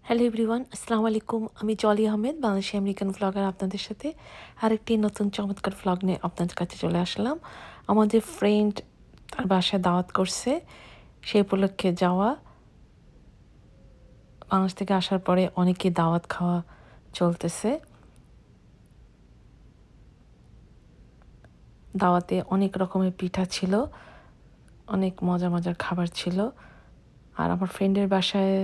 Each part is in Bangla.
হ্যালো এভরিওয়ান, আসসালামু আলাইকুম। আমি জলি আহমেদ, বাংলাদেশি আমেরিকান ভ্লগার। আপনাদের সাথে আরেকটি নতুন চমৎকার ভ্লগ নিয়ে আপনাদের কাছে চলে আসলাম। আমাদের ফ্রেন্ড তার বাসায় দাওয়াত করছে, সেই উপলক্ষে যাওয়া। বাংলাদেশ থেকে আসার পরে অনেকে দাওয়াত খাওয়া চলতেছে। দাওয়াতে অনেক রকমের পিঠা ছিল, অনেক মজার মজার খাবার ছিল। আর আমার ফ্রেন্ডের বাসায়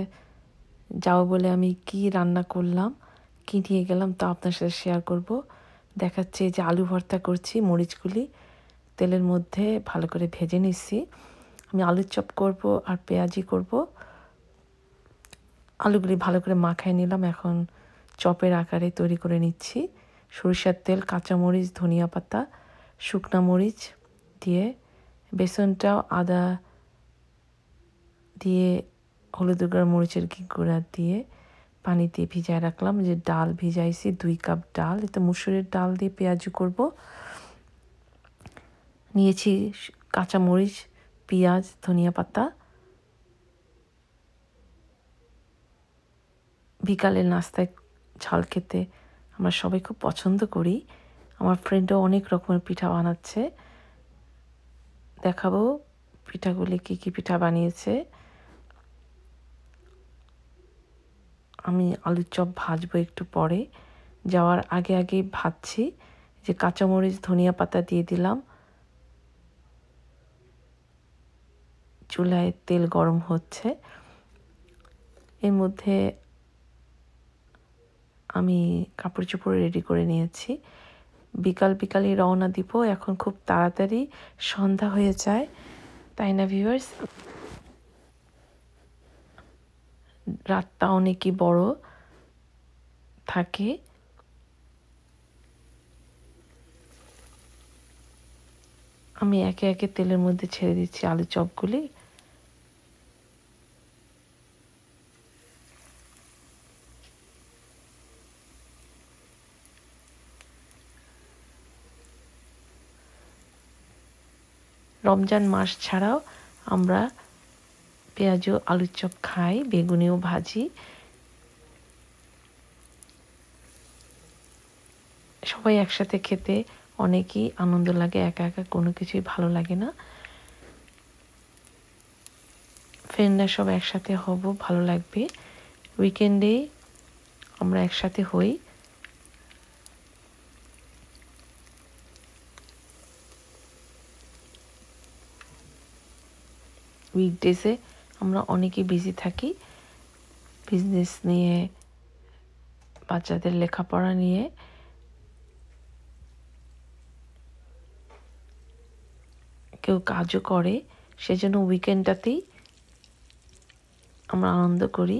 যাও বলে আমি কি রান্না করলাম, কি নিয়ে গেলাম তা আপনার সাথে শেয়ার করব। দেখাচ্ছে যে আলু ভর্তা করছি, মরিচগুলি তেলের মধ্যে ভালো করে ভেজে নিচ্ছি। আমি আলুর চপ করব আর পেঁয়াজি করব। আলুগুলি ভালো করে মাখায় নিলাম, এখন চপের আকারে তৈরি করে নিচ্ছি। সরিষার তেল, কাঁচামরিচ, ধনিয়া পাতা, শুকনা মরিচ দিয়ে, বেসনটাও আদা দিয়ে, হলুদ গুঁড়া, মরিচের গুঁড়া দিয়ে পানি দিয়ে ভিজায় রাখলাম। যে ডাল ভিজাইছি 2 কাপ ডাল, এটা মুসুরের ডাল দিয়ে পেঁয়াজি করব। নিয়েছি কাঁচামরিচ, পেঁয়াজ, ধনিয়া পাতা। বিকালের নাস্তায় ঝাল খেতে আমরা সবাই খুব পছন্দ করি। আমার ফ্রেন্ডও অনেক রকমের পিঠা বানাচ্ছে, দেখাবো পিঠাগুলি কী কী পিঠা বানিয়েছে। আমি আলুর চপ ভাজবো একটু পরে, যাওয়ার আগে আগে ভাজছি। যে কাঁচামরিচ, ধনিয়া পাতা দিয়ে দিলাম। চুলায় তেল গরম হচ্ছে, এর মধ্যে আমি কাপড় চোপড় রেডি করে নিয়েছি। বিকালই রওনা দিব। এখন খুব তাড়াতাড়ি সন্ধ্যা হয়ে যায়, তাই না ভিউয়ার্স? রাতটা অনেকই বড় থাকে। আমি একে একে তেলের মধ্যে ছেড়ে দিচ্ছি আলু চপগুলি। রমজান মাস ছাড়াও আমরা পেঁয়াজ ও আলুর চপ খাই, বেগুনিও ভাজি। সবাই একসাথে খেতে অনেকই আনন্দ লাগে, একা একা কোনো কিছুই ভালো লাগে না। ফ্রেন্ডরা সব একসাথে হব, ভালো লাগবে। উইকেন্ডে আমরা একসাথে হই। উইকডেজে আমরা অনেকেই বিজি থাকি, বিজনেস নিয়ে, বাচ্চাদের লেখাপড়া নিয়ে। কেউ কাজও করে, সেজন্য উইকেন্ডটাতেই আমরা আনন্দ করি।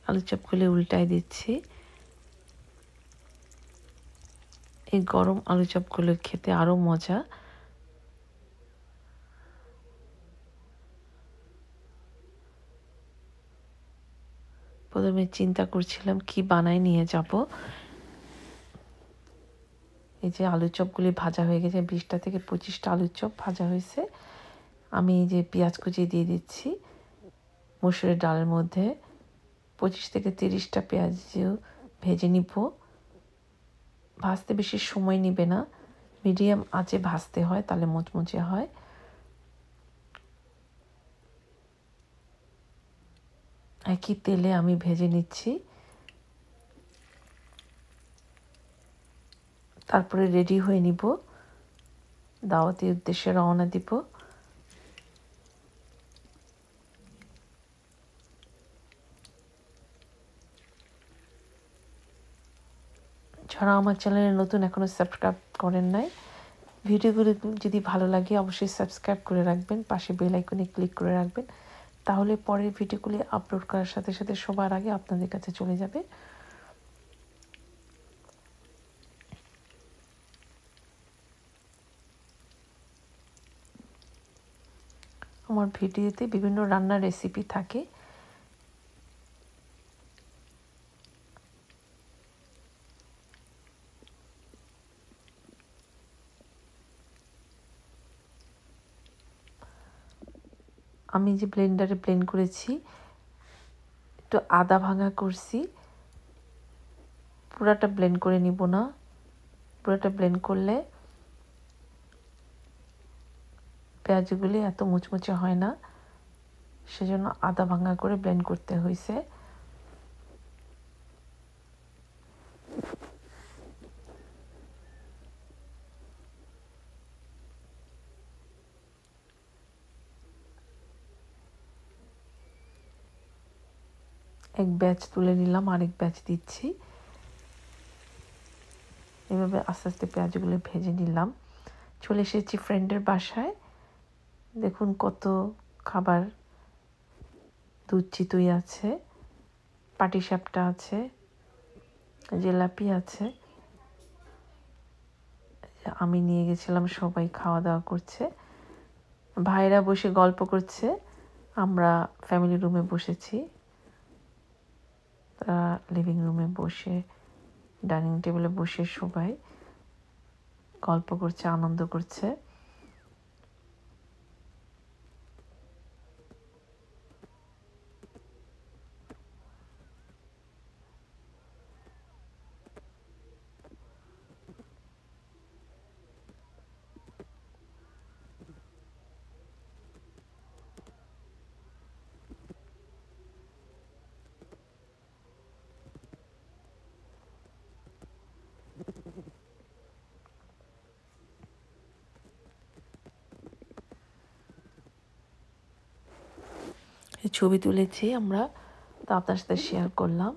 আলু চপগুলি উল্টায় দিচ্ছি। এই গরম আলু চপগুলো খেতে আরও মজা। প্রথমে চিন্তা করছিলাম কি বানায় নিয়ে যাব। এই যে আলু চপগুলি ভাজা হয়ে গেছে, 20টা থেকে 25টা আলুর চপ ভাজা হয়েছে। আমি এই যে পেঁয়াজ কুচি দিয়ে দিচ্ছি মসুরের ডালের মধ্যে। 25 থেকে 30টা পেঁয়াজও ভেজে নিব। ভাজতে বেশি সময় নেবে না, মিডিয়াম আঁচে ভাজতে হয়, তাহলে মুচমুচে হয়। একই তেলে আমি ভেজে নিচ্ছি। তারপরে রেডি হয়ে নিব, দাওয়াতের উদ্দেশ্যে রওনা দিব। যারা আমার চ্যানেলে নতুন, এখনও সাবস্ক্রাইব করেন নাই, ভিডিওগুলো যদি ভালো লাগে অবশ্যই সাবস্ক্রাইব করে রাখবেন, পাশে বেল আইকনে ক্লিক করে রাখবেন, তাহলে পরের ভিডিওগুলি আপলোড করার সাথে সাথে সবার আগে আপনাদের কাছে চলে যাবে। আমার ভিডিওতে বিভিন্ন রান্নার রেসিপি থাকে। আমি যে ব্লেন্ডারে ব্লেন্ড করেছি একটু আদা ভাঙা করছি, পুরাটা ব্লেন্ড করে নিব না। পুরাটা ব্লেন্ড করলে পেঁয়াজগুলি এত মুচমুচে হয় না, সেজন্য আদা ভাঙা করে ব্লেন্ড করতে হয়েছে। এক ব্যাচ তুলে নিলাম, আরেক ব্যাচ দিচ্ছি। এভাবে আস্তে আস্তে পেঁয়াজগুলো ভেজে নিলাম। চলে এসেছি ফ্রেন্ডের বাসায়। দেখুন কত খাবার, দুধ চিতই আছে, পাটিসাপটা আছে, জিলাপি আছে। আমি নিয়ে গেছিলাম, সবাই খাওয়া দাওয়া করছে। ভাইরা বসে গল্প করছে, আমরা ফ্যামিলি রুমে বসেছি। তারা লিভিং রুমে বসে, ডাইনিং টেবিলে বসে সবাই গল্প করছে, আনন্দ করছে। ছবি তুলেছি আমরা, তো আপনার সাথে শেয়ার করলাম।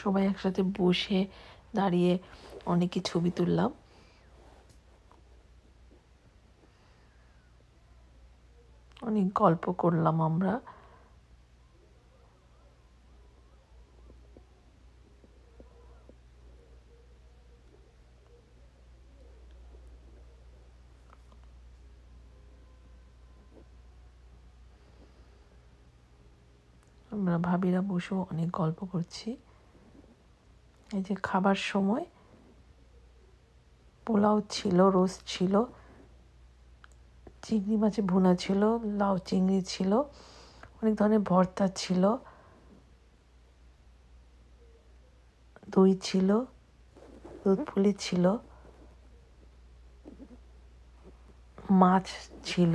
সবাই একসাথে বসে দাঁড়িয়ে অনেকে ছবি তুললাম। অনেক গল্প করলাম আমরা। আমরা ভাবিরা বসেও অনেক গল্প করছি। এই যে খাবার সময় পোলাও ছিল, রোস্ট ছিল, চিংড়ি মাছের ভুনা ছিল, লাউ চিংড়ি ছিল, অনেক ধরনের ভর্তা ছিল, দই ছিল, দুধ পুলি ছিল, মাছ ছিল,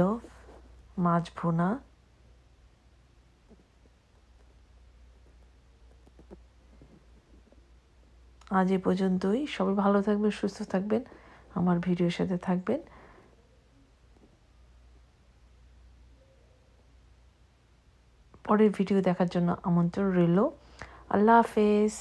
মাছ ভুনা। আজ এ পর্যন্তই। সবাই ভালো থাকবেন, সুস্থ থাকবেন, আমার ভিডিওর সাথে থাকবেন। পরের ভিডিও দেখার জন্য আমন্ত্রণ রইল। আল্লাহ হাফেজ।